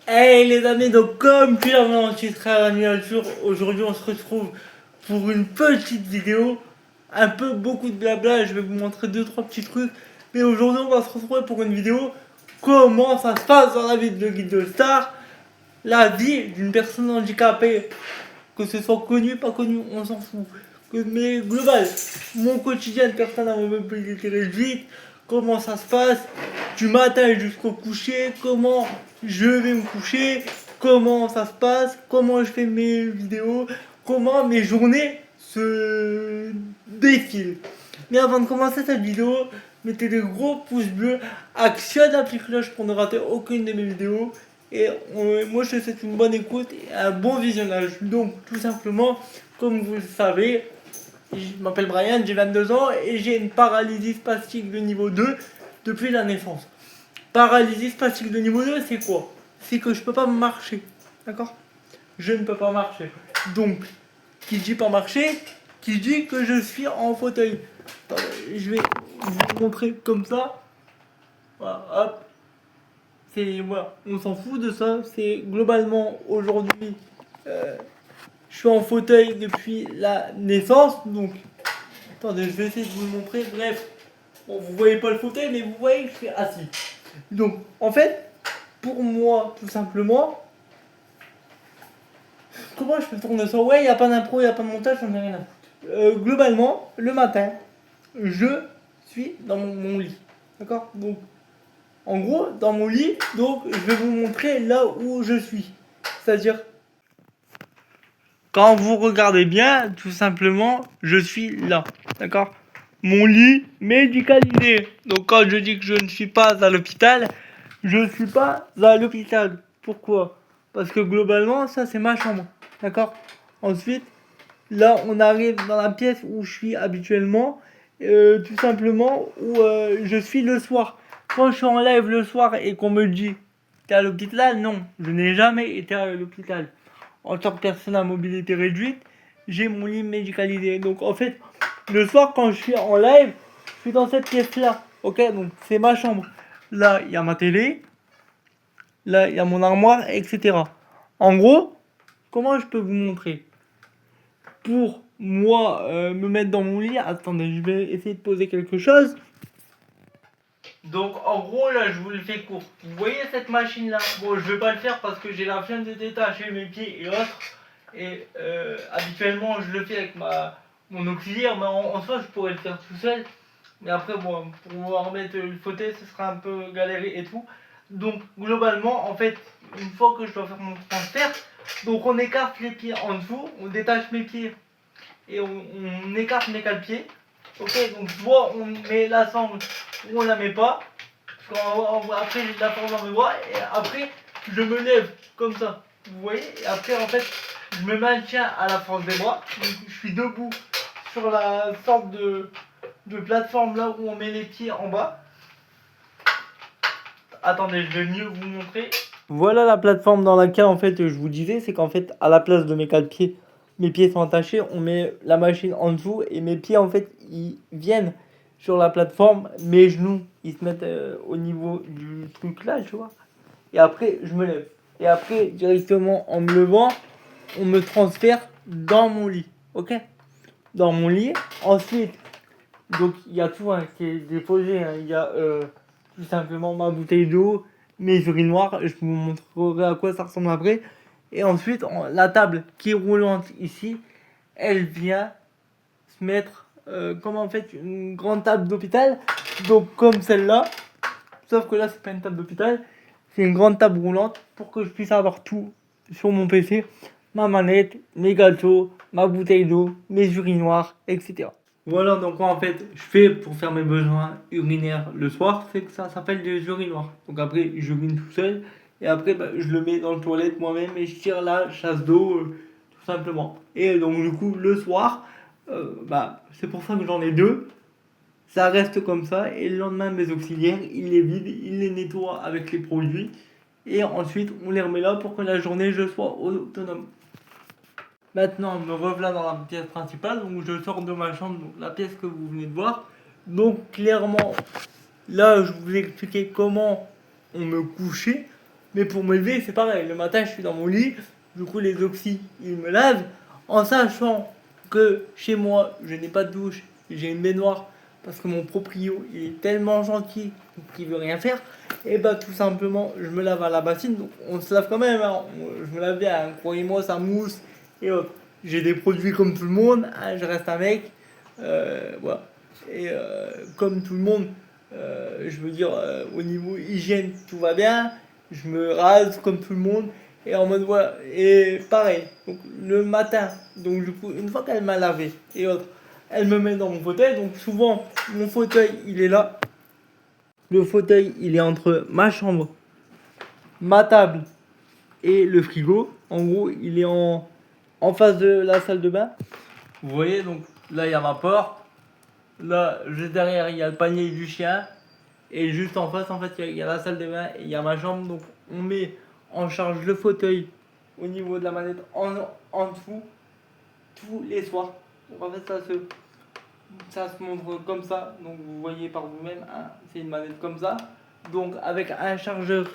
Hey les amis, donc comme tu l'as enregistré à la miniature, aujourd'hui on se retrouve pour une petite vidéo, un peu beaucoup de blabla, je vais vous montrer deux trois petits trucs, mais aujourd'hui on va se retrouver pour une vidéo comment ça se passe dans la vie de Guide de Star, la vie d'une personne handicapée, que ce soit connu, pas connu, on s'en fout. Mais global, mon quotidien de personne à mobilité réduite, comment ça se passe, du matin jusqu'au coucher, comment je vais me coucher, comment ça se passe, comment je fais mes vidéos, comment mes journées se défilent. Mais avant de commencer cette vidéo, mettez des gros pouces bleus, actionnez la petite cloche pour ne rater aucune de mes vidéos. Et moi je te souhaite une bonne écoute et un bon visionnage. Donc tout simplement, comme vous le savez, je m'appelle Brian, j'ai 22 ans et j'ai une paralysie spastique de niveau 2 depuis la naissance. Paralysie spastique de niveau 2, c'est quoi? C'est que je peux pas marcher. D'accord? Je ne peux pas marcher. Donc, qui dit pas marcher, qui dit que je suis en fauteuil. Attendez, je vais vous montrer comme ça. Voilà, hop. Voilà, on s'en fout de ça. C'est globalement aujourd'hui, je suis en fauteuil depuis la naissance. Donc, attendez, je vais essayer de vous le montrer. Bref, bon, vous voyez pas le fauteuil, mais vous voyez que je suis assis. Donc, en fait, pour moi, tout simplement, comment je peux tourner ça? Ouais, il n'y a pas d'impro, il n'y a pas de montage, j'en ai rien à foutre. Globalement, le matin, je suis dans mon lit. D'accord? Donc, en gros, dans mon lit, donc je vais vous montrer là où je suis. C'est-à-dire, quand vous regardez bien, tout simplement, je suis là. D'accord? Mon lit médicalisé. Donc quand je dis que je ne suis pas à l'hôpital, je ne suis pas à l'hôpital. Pourquoi? Parce que globalement, ça c'est ma chambre. D'accord? Ensuite, là on arrive dans la pièce où je suis habituellement, tout simplement où je suis le soir. Quand je suis en live le soir et qu'on me dit t'es à l'hôpital, non, je n'ai jamais été à l'hôpital. En tant que personne à mobilité réduite, j'ai mon lit médicalisé. Donc en fait, le soir quand je suis en live, je suis dans cette pièce là. Ok, donc c'est ma chambre. Là, il y a ma télé. Là, il y a mon armoire, etc. En gros, comment je peux vous montrer? Pour moi, me mettre dans mon lit, attendez, je vais essayer de poser quelque chose. Donc en gros là je vous le fais court. Vous voyez cette machine là? Bon, je vais pas le faire parce que j'ai la flemme de détacher mes pieds et autres. Et habituellement je le fais avec mon auxiliaire, mais en soi je pourrais le faire tout seul. Mais après bon, pour pouvoir remettre le fauteuil ce sera un peu galéré et tout. Donc globalement en fait, une fois que je dois faire mon transfert, donc on écarte les pieds en dessous, on détache mes pieds et on écarte mes quatre pieds. Ok, donc soit on met la sangle ou on la met pas. Après j'ai de la force dans mes bras et après je me lève comme ça. Vous voyez? Et après en fait je me maintiens à la force des bras. Donc, je suis debout sur la sorte de plateforme là où on met les pieds en bas. Attendez, je vais mieux vous montrer. Voilà la plateforme dans laquelle en fait je vous disais, c'est qu'en fait à la place de mes quatre pieds, mes pieds sont attachés, on met la machine en dessous et mes pieds en fait ils viennent sur la plateforme, mes genoux ils se mettent au niveau du truc là, tu vois. Et après je me lève. Et après directement en me levant, on me transfère dans mon lit, ok? Dans mon lit. Ensuite, donc il y a tout hein, qui est déposé, hein. Il y a tout simplement ma bouteille d'eau, mes urinoirs, je vous montrerai à quoi ça ressemble après. Et ensuite, la table qui est roulante ici, elle vient se mettre comme en fait une grande table d'hôpital, donc comme celle-là, sauf que là c'est pas une table d'hôpital, c'est une grande table roulante pour que je puisse avoir tout sur mon PC, ma manette, mes gâteaux, ma bouteille d'eau, mes urinoirs, etc. Voilà, donc en fait, je fais pour faire mes besoins urinaires le soir, c'est que ça s'appelle des urinoirs. Donc après, j'urine tout seul, et après, bah, je le mets dans le toilette moi-même et je tire la chasse d'eau, tout simplement. Et donc du coup, le soir, bah, c'est pour ça que j'en ai deux. Ça reste comme ça, et le lendemain, mes auxiliaires, ils les vident, ils les nettoient avec les produits, et ensuite, on les remet là pour que la journée, je sois autonome. Maintenant, me revoilà dans la pièce principale, donc je sors de ma chambre, donc la pièce que vous venez de voir. Donc clairement, là je vous ai expliqué comment on me couchait. Mais pour me lever, c'est pareil. Le matin, je suis dans mon lit. Du coup, les oxy, ils me lavent. En sachant que chez moi, je n'ai pas de douche. J'ai une baignoire. Parce que mon proprio, il est tellement gentil qu'il veut rien faire. Et bah, tout simplement, je me lave à la bassine. Donc, on se lave quand même. Hein. Je me lave bien. Hein. Croyez-moi, ça mousse et autres. J'ai des produits comme tout le monde. Hein. Je reste un mec. Voilà. Et comme tout le monde, je veux dire, au niveau hygiène, tout va bien. Je me rase comme tout le monde. Et en mode voilà. Et pareil. Donc le matin, donc du coup, une fois qu'elle m'a lavé et autres, elle me met dans mon fauteuil. Donc souvent, mon fauteuil, il est là. Le fauteuil, il est entre ma chambre, ma table et le frigo. En gros, il est en face de la salle de bain. Vous voyez, donc là, il y a ma porte. Là, juste derrière, il y a le panier du chien. Et juste en face, en fait, il y a la salle de bain et il y a ma chambre. Donc, on met en charge le fauteuil au niveau de la manette en dessous tous les soirs. Donc, en fait, ça se montre comme ça. Donc, vous voyez par vous-même, hein, c'est une manette comme ça. Donc, avec un chargeur.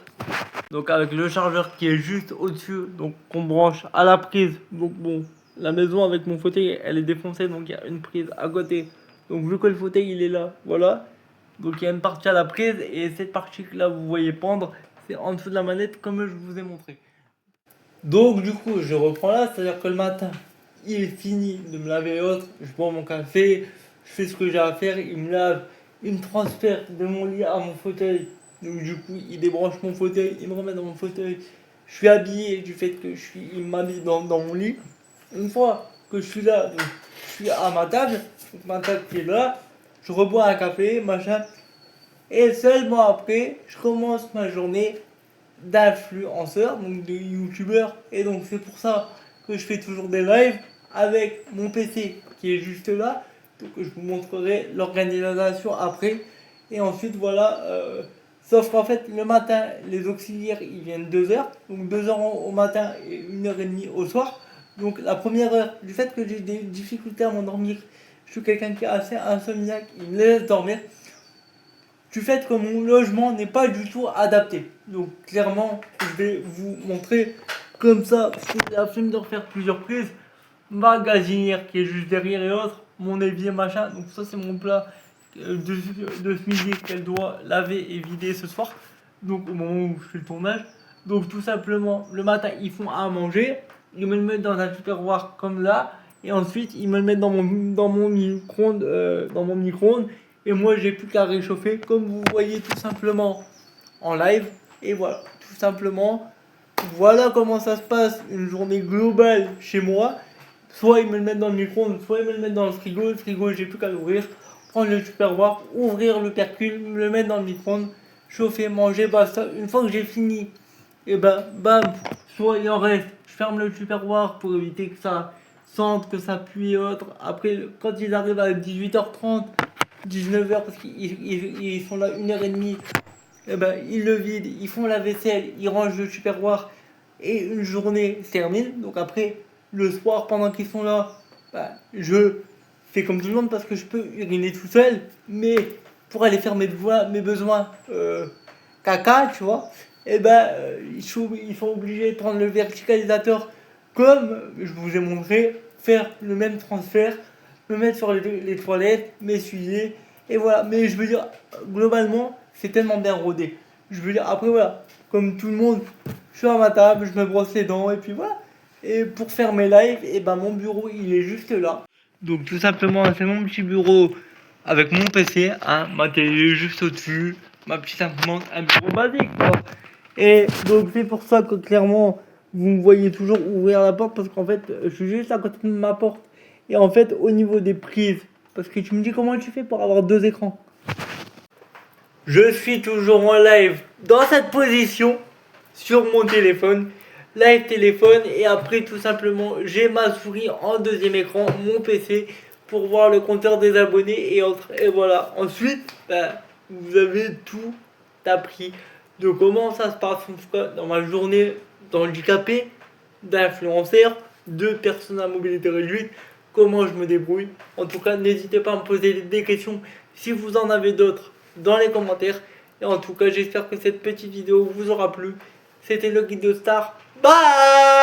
Donc, avec le chargeur qui est juste au-dessus. Donc, qu'on branche à la prise. Donc, bon, la maison avec mon fauteuil, elle est défoncée. Donc, il y a une prise à côté. Donc, vu que le fauteuil, il est là, voilà. Donc il y a une partie à la prise et cette partie que là vous voyez pendre, c'est en dessous de la manette comme je vous ai montré. Donc du coup je reprends là, c'est-à-dire que le matin il finit de me laver et autres, je bois mon café, je fais ce que j'ai à faire, il me lave, il me transfère de mon lit à mon fauteuil. Donc du coup il débranche mon fauteuil, il me remet dans mon fauteuil, je suis habillé du fait que il m'habille dans mon lit. Une fois que je suis là, donc, je suis à ma table, donc ma table qui est là. Je rebois un café, machin. Et seulement après, je commence ma journée d'influenceur, donc de youtubeur. Et donc c'est pour ça que je fais toujours des lives avec mon PC qui est juste là. Donc je vous montrerai l'organisation après. Et ensuite voilà. Sauf qu'en fait le matin, les auxiliaires ils viennent 2 heures. Donc 2 heures au matin et 1 heure et demie au soir. Donc la première heure, du fait que j'ai des difficultés à m'endormir, je suis quelqu'un qui est assez insomniaque, il me laisse dormir. Du fait que mon logement n'est pas du tout adapté. Donc clairement, je vais vous montrer comme ça, parce que j'ai la flemme de refaire plusieurs prises. Ma gazinière qui est juste derrière et autres, mon évier machin. Donc ça c'est mon plat de ce midi qu'elle doit laver et vider ce soir. Donc au moment où je fais le tournage. Donc tout simplement, le matin ils font à manger. Ils me le mettent dans un tupperware comme là. Et ensuite, ils me le mettent dans mon micro-ondes. Et moi, j'ai plus qu'à réchauffer, comme vous voyez tout simplement en live. Et voilà, tout simplement. Voilà comment ça se passe une journée globale chez moi. Soit ils me le mettent dans le micro-ondes, soit ils me le mettent dans le frigo. Le frigo, j'ai plus qu'à l'ouvrir. Prendre le tupperware, ouvrir le percule, me le mettre dans le micro-ondes, chauffer, manger, basta. Une fois que j'ai fini, et ben, bam, soit il en reste. Je ferme le tupperware pour éviter que ça sente, que ça pue et autres. Après, quand ils arrivent à 18h30, 19h, parce qu'ils sont là 1 heure et demie, et ben, ils le vident, ils font la vaisselle, ils rangent le tupperware et une journée se termine. Donc après, le soir, pendant qu'ils sont là, ben, je fais comme tout le monde parce que je peux uriner tout seul, mais pour aller faire mes besoins caca, tu vois, et ben ils sont obligés de prendre le verticalisateur comme je vous ai montré, faire le même transfert, me mettre sur les toilettes, m'essuyer, et voilà. Mais je veux dire, globalement, c'est tellement bien rodé. Je veux dire, après voilà, comme tout le monde, je suis à ma table, je me brosse les dents, et puis voilà. Et pour faire mes lives, et ben mon bureau, il est juste là. Donc tout simplement, c'est mon petit bureau avec mon PC, hein, ma télé juste au-dessus, ma petite imprimante, un bureau basique, quoi. Et donc c'est pour ça que clairement, vous me voyez toujours ouvrir la porte parce qu'en fait, je suis juste à côté de ma porte. Et en fait, au niveau des prises, parce que tu me dis comment tu fais pour avoir 2 écrans. Je suis toujours en live dans cette position sur mon téléphone. Live téléphone et après tout simplement j'ai ma souris en deuxième écran, mon PC pour voir le compteur des abonnés et autres. Et voilà, ensuite vous avez tout appris de comment ça se passe en tout cas dans ma journée d'handicapé, d'influenceur, de personne à mobilité réduite, comment je me débrouille. En tout cas n'hésitez pas à me poser des questions si vous en avez d'autres dans les commentaires. Et en tout cas j'espère que cette petite vidéo vous aura plu. C'était le Guide de Star. Bye.